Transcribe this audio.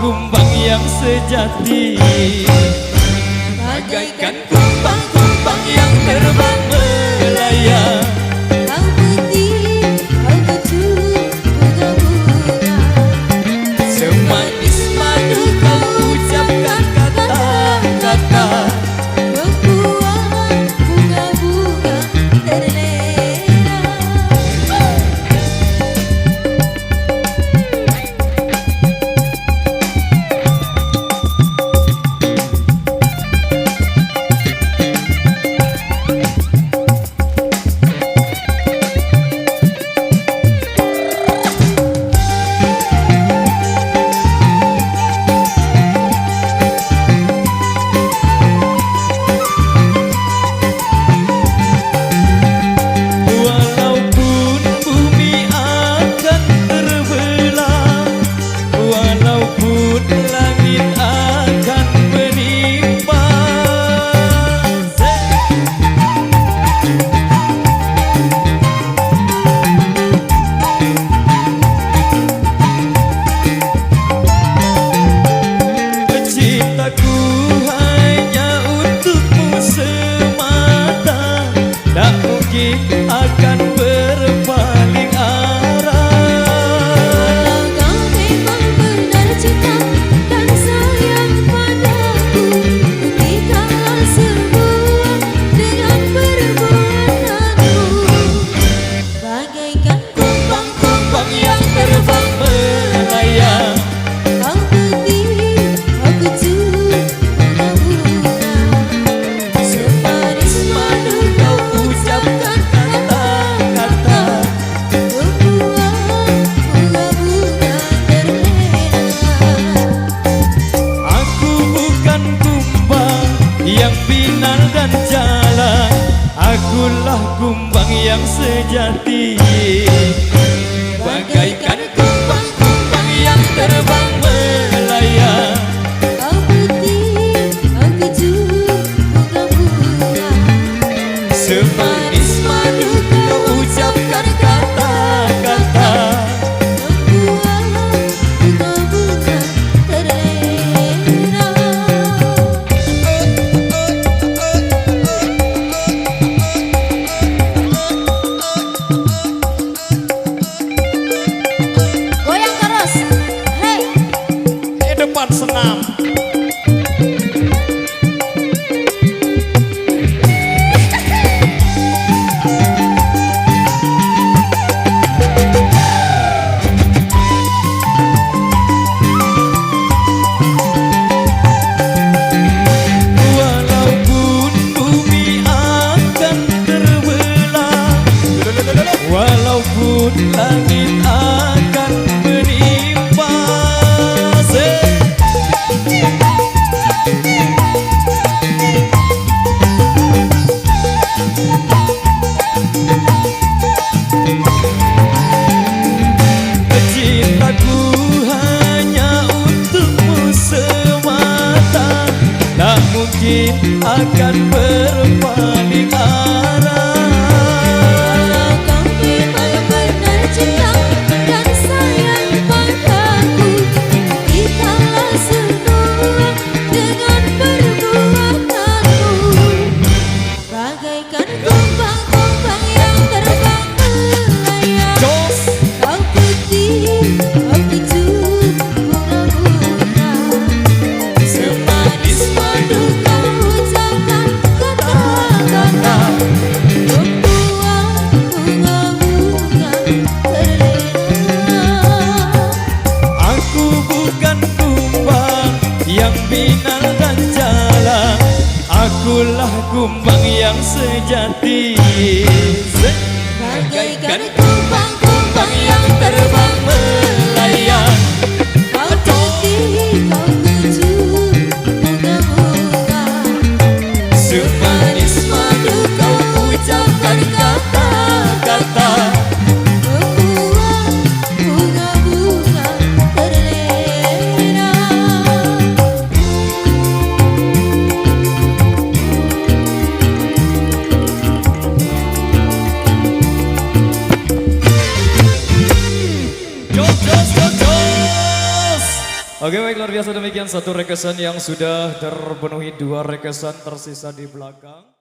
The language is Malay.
kumbang yang sejati, bagaikan kumbang-kumbang yang terbang melayang. Kau putih, kau kecut, bunga-bunga. Semanis madu kau ucapkan kata-kata, Membuat bunga-bunga terlena. walaupun bumi akan terbelah, walaupun langit akan menimpa. Cintaku hanya untukmu semata, tak mungkin akan berpaling arah. Kau memang benar cinta dan sayang padaku, buktikanlah semua dengan perbuatanmu. Bagaikan Kumbang yang terbang melayang, kau putih, kau kecut, bunga-bunga. semanis madu kau ucapkan kata-kata. Membuat bunga-bunga terlena. Aku bukan kumbang yang binal dan jalan, akulah kumbang yang sejati, bagaikan kumbang-kumbang yang terbang melayang. Kau putih, kau kecut, bunga-bunga. Semanis madu kau ucapkan kata-kata. Membuat bunga-bunga terlena. Goyang terus, hey. Di depan senam. Walaupun bumi akan terbelah, walaupun langit akan menimpa. Cintaku hanya untukmu semata, tak mungkin akan berpaling arah. Kau memang benar cinta dan sayang padaku, buktikanlah semua dengan perbuatanmu. Bagaikan kumbang-kumbang yang terbang melayang. Jos. Kau putih, kau kecut, bunga-bunga. Semanis madu kau ucapkan kata-kata. Oke baik, luar biasa demikian satu requestan yang sudah terpenuhi, dua requestan tersisa di belakang.